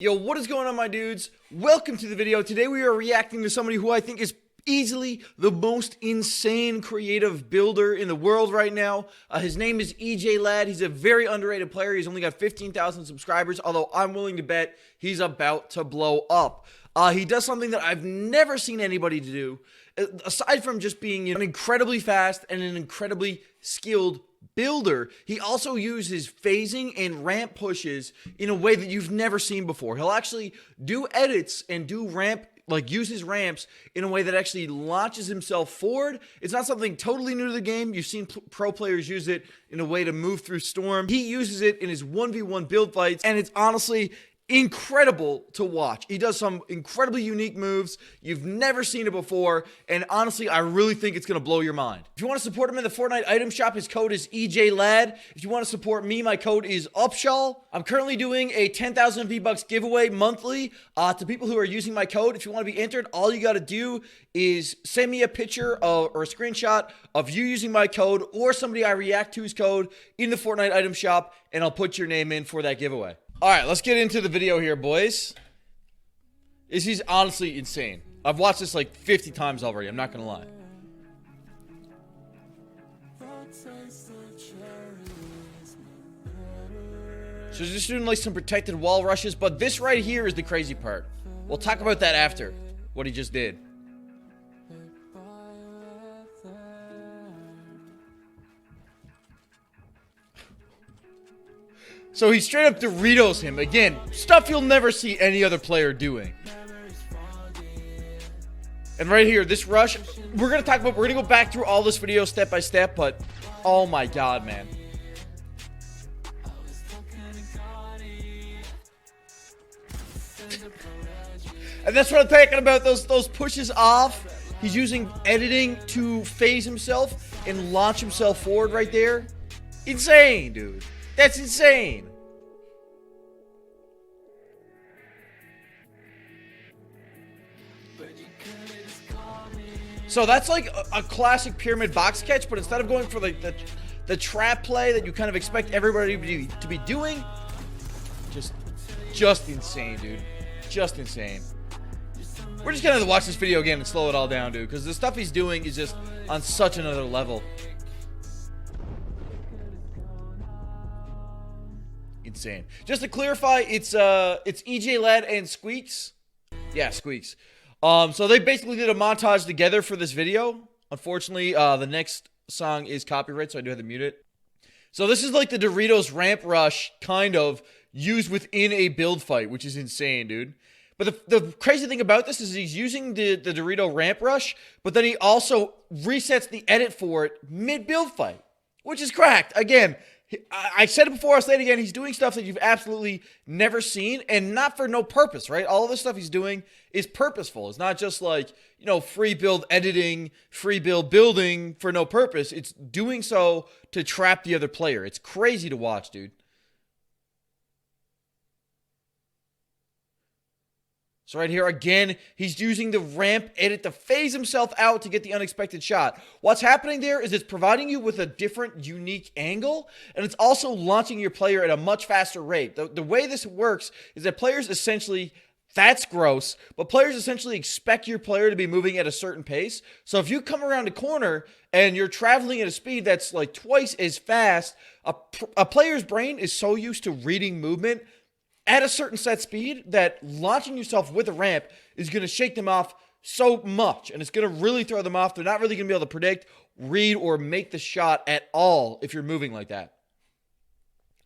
Yo, what is going on, my dudes? Welcome to the video. Today we are reacting to somebody who I think is easily the most insane creative builder in the world right now. His name is EJ Ladd. He's a very underrated player. He's only got 15,000 subscribers, although I'm willing to bet he's about to blow up. He does something that I've never seen anybody do, aside from just being an incredibly fast and an incredibly skilled builder. He also uses phasing and ramp pushes in a way that you've never seen before. He'll actually do edits and do ramp, like use his ramps in a way that actually launches himself forward. It's not something totally new to the game. You've seen pro players use it in a way to move through Storm. He uses it in his 1v1 build fights, and it's honestly incredible to watch. He does some incredibly unique moves. You've never seen it before, and honestly, I really think it's going to blow your mind. If you want to support him in the Fortnite item shop, his code is EJ Ladd. If you want to support me, my code is Upshaw. I'm currently doing a 10,000 V-Bucks giveaway monthly to people who are using my code. If you want to be entered, all you got to do is send me a picture or a screenshot of you using my code or somebody I react to's code in the Fortnite item shop, and I'll put your name in for that giveaway. All right, let's get into the video here, boys. This is honestly insane. I've watched this like 50 times already. I'm not going to lie. So he's just doing like some protected wall rushes, but this right here is the crazy part. We'll talk about that after, what he just did. So he straight up Doritos him. Again, stuff you'll never see any other player doing. And right here, this rush, we're going to go back through all this video step by step, but oh my God, man. And that's what I'm talking about, those pushes off. He's using editing to phase himself and launch himself forward right there. Insane, dude. That's insane. So that's like a classic pyramid box catch, but instead of going for like the trap play that you kind of expect everybody to be doing, just insane, dude. Just insane. We're just gonna watch this video again and slow it all down, dude, because the stuff he's doing is just on such another level. Insane. Just to clarify, it's EJ Ladd and Squeaks. Yeah, Squeaks. So they basically did a montage together for this video. Unfortunately, the next song is copyright, so I do have to mute it. So this is like the Doritos ramp rush, kind of, used within a build fight, which is insane, dude. But the crazy thing about this is he's using the Dorito ramp rush, but then he also resets the edit for it mid-build fight, which is cracked. Again, I said it before, I'll say it again. He's doing stuff that you've absolutely never seen, and not for no purpose, right? All of this stuff he's doing is purposeful. It's not just like, you know, free build editing, free build building for no purpose. It's doing so to trap the other player. It's crazy to watch, dude. So right here, again, he's using the ramp edit to phase himself out to get the unexpected shot. What's happening there is it's providing you with a different, unique angle, and it's also launching your player at a much faster rate. The way this works is that players essentially, that's gross, but players essentially expect your player to be moving at a certain pace. So if you come around a corner and you're traveling at a speed that's like twice as fast, a player's brain is so used to reading movement at a certain set speed that launching yourself with a ramp is going to shake them off so much, and it's going to really throw them off. They're not really going to be able to predict, read, or make the shot at all if you're moving like that.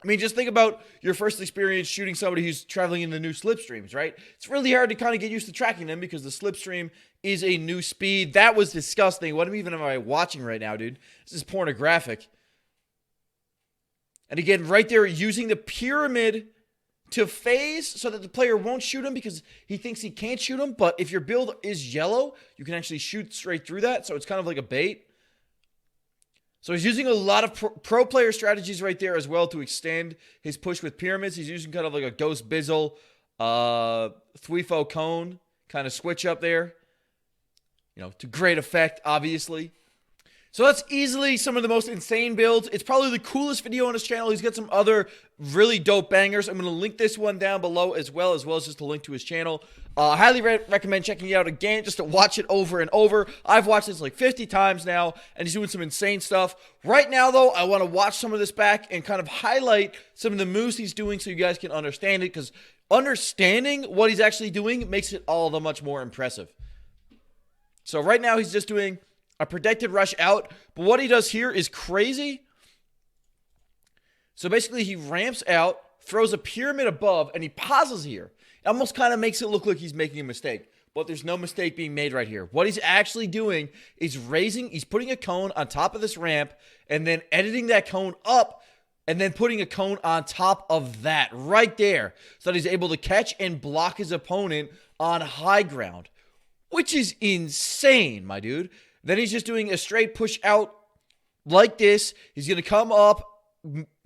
I mean, just think about your first experience shooting somebody who's traveling in the new slipstreams, right? It's really hard to kind of get used to tracking them because the slipstream is a new speed. That was disgusting. What even am I watching right now, dude? This is pornographic. And again, right there, using the pyramid to phase so that the player won't shoot him because he thinks he can't shoot him. But if your build is yellow, you can actually shoot straight through that. So it's kind of like a bait. So he's using a lot of pro player strategies right there as well to extend his push with pyramids. He's using kind of like a Ghost Bizzle, Thweefo Cone kind of switch up there. You know, to great effect, obviously. So that's easily some of the most insane builds. It's probably the coolest video on his channel. He's got some other really dope bangers. I'm going to link this one down below as well as just a link to his channel. I highly recommend checking it out again just to watch it over and over. I've watched this like 50 times now, and he's doing some insane stuff. Right now, though, I want to watch some of this back and kind of highlight some of the moves he's doing so you guys can understand it, because understanding what he's actually doing makes it all the much more impressive. So right now, he's just doing a protected rush out, but what he does here is crazy. So basically, he ramps out, throws a pyramid above, and he pauses here. It almost kind of makes it look like he's making a mistake, but there's no mistake being made right here. What he's actually doing is he's putting a cone on top of this ramp, and then editing that cone up, and then putting a cone on top of that right there, so that he's able to catch and block his opponent on high ground, which is insane, my dude. Then he's just doing a straight push out like this. He's going to come up,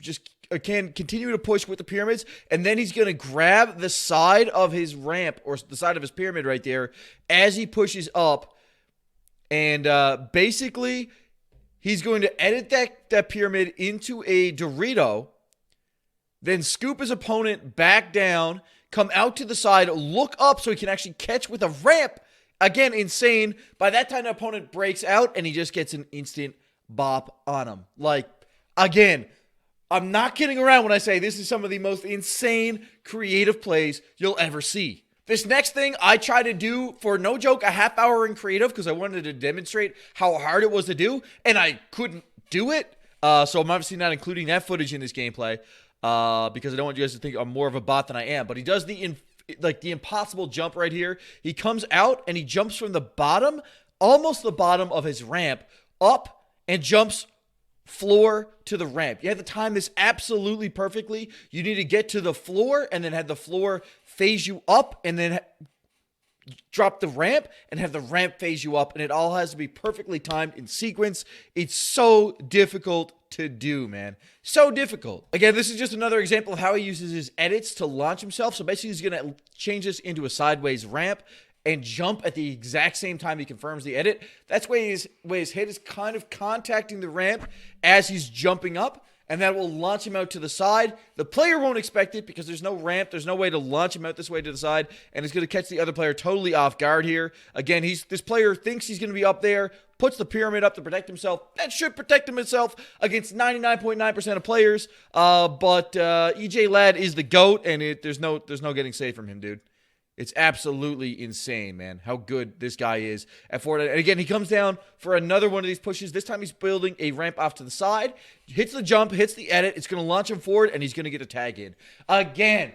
just continue to push with the pyramids, and then he's going to grab the side of his ramp, or the side of his pyramid right there, as he pushes up. And basically, he's going to edit that pyramid into a Dorito, then scoop his opponent back down, come out to the side, look up so he can actually catch with a ramp. Again, insane. By that time, the opponent breaks out, and he just gets an instant bop on him. Like, again, I'm not kidding around when I say this is some of the most insane creative plays you'll ever see. This next thing I tried to do, for no joke, a half hour in creative, because I wanted to demonstrate how hard it was to do, and I couldn't do it. So I'm obviously not including that footage in this gameplay, because I don't want you guys to think I'm more of a bot than I am. But he does the impossible jump right here. He comes out and he jumps from the bottom, almost the bottom of his ramp, up and jumps floor to the ramp. You have to time this absolutely perfectly. You need to get to the floor and then have the floor phase you up, and then drop the ramp and have the ramp phase you up, and it all has to be perfectly timed in sequence. It's so difficult to do, man. So difficult. Again, this is just another example of how he uses his edits to launch himself. So basically, he's going to change this into a sideways ramp and jump at the exact same time he confirms the edit. That's why his head is kind of contacting the ramp as he's jumping up, and that will launch him out to the side. The player won't expect it because there's no ramp. There's no way to launch him out this way to the side, and it's going to catch the other player totally off guard here. Again, this player thinks he's going to be up there, puts the pyramid up to protect himself. That should protect himself against 99.9% of players. But EJ Ladd is the GOAT, and there's no getting safe from him, dude. It's absolutely insane, man, how good this guy is at Fortnite. And again, he comes down for another one of these pushes. This time he's building a ramp off to the side, hits the jump, hits the edit. It's going to launch him forward, and he's going to get a tag in. Again,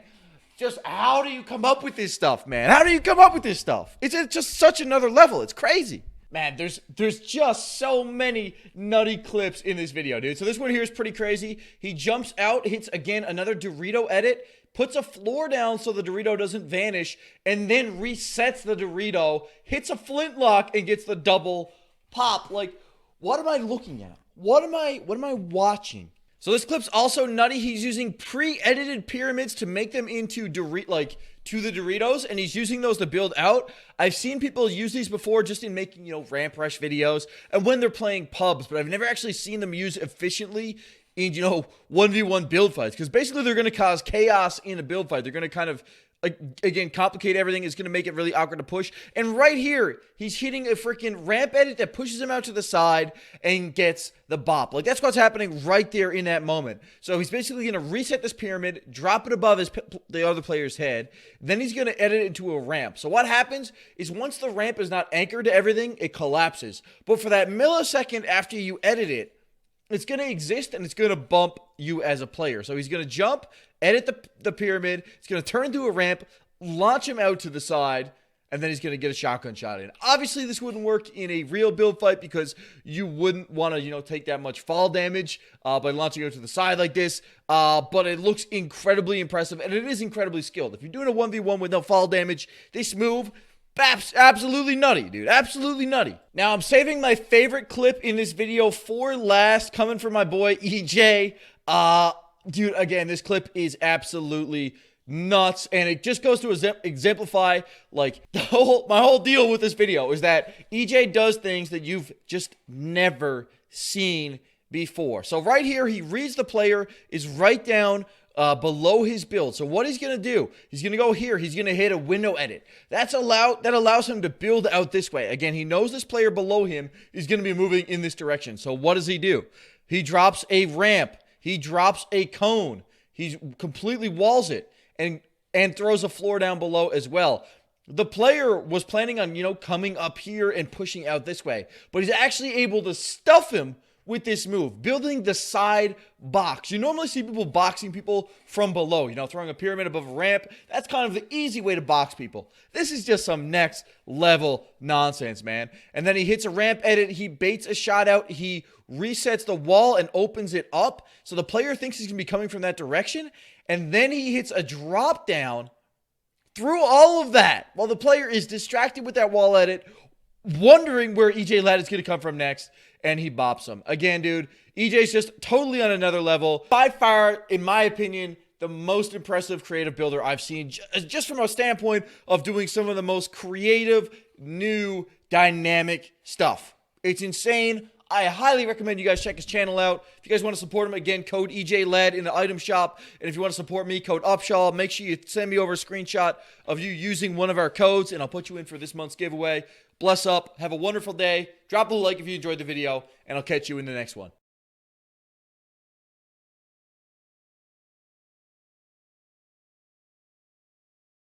just how do you come up with this stuff, man? How do you come up with this stuff? It's just such another level. It's crazy. Man, there's just so many nutty clips in this video, dude. So this one here is pretty crazy. He jumps out, hits, again, another Dorito edit, puts a floor down so the Dorito doesn't vanish, and then resets the Dorito, hits a flintlock, and gets the double pop. Like, what am I looking at? What am I watching? So this clip's also nutty. He's using pre-edited pyramids to make them into to the Doritos, and he's using those to build out. I've seen people use these before just in making, ramp rush videos and when they're playing pubs, but I've never actually seen them used efficiently in, 1v1 build fights, because basically they're going to cause chaos in a build fight. They're going to kind of, again, complicate everything. It's going to make it really awkward to push. And right here, he's hitting a freaking ramp edit that pushes him out to the side and gets the bop. Like, that's what's happening right there in that moment. So he's basically going to reset this pyramid, drop it above the other player's head. Then he's going to edit it into a ramp. So what happens is once the ramp is not anchored to everything, it collapses. But for that millisecond after you edit it, it's going to exist, and it's going to bump you as a player. So he's going to jump, edit the pyramid. It's going to turn into a ramp, launch him out to the side, and then he's going to get a shotgun shot in. Obviously, this wouldn't work in a real build fight because you wouldn't want to, take that much fall damage by launching out to the side like this. But it looks incredibly impressive, and it is incredibly skilled. If you're doing a 1v1 with no fall damage, this move, absolutely nutty, dude. Absolutely nutty. Now, I'm saving my favorite clip in this video for last, coming from my boy EJ. Dude, again, this clip is absolutely nuts, and it just goes to exemplify, like, my whole deal with this video is that EJ does things that you've just never seen before. So right here, he reads the player is right down below his build. So what he's going to do, he's going to go here. He's going to hit a window edit. That allows him to build out this way. Again, he knows this player below him is going to be moving in this direction. So what does he do? He drops a ramp. He drops a cone. He completely walls it and throws a floor down below as well. The player was planning on, coming up here and pushing out this way, but he's actually able to stuff him with this move, building the side box. You normally see people boxing people from below, throwing a pyramid above a ramp. That's kind of the easy way to box people. This is just some next level nonsense, man. And then he hits a ramp edit. He baits a shot out. He resets the wall and opens it up. So the player thinks he's going to be coming from that direction. And then he hits a drop down through all of that while the player is distracted with that wall edit, wondering where EJ Ladd is going to come from next, and he bops him. Again, dude, EJ's just totally on another level. By far, in my opinion, the most impressive creative builder I've seen, just from a standpoint of doing some of the most creative, new, dynamic stuff. It's insane. I highly recommend you guys check his channel out. If you guys want to support him, again, code EJ Ladd in the item shop. And if you want to support me, code Upshaw. Make sure you send me over a screenshot of you using one of our codes, and I'll put you in for this month's giveaway. Bless up. Have a wonderful day. Drop a like if you enjoyed the video, and I'll catch you in the next one.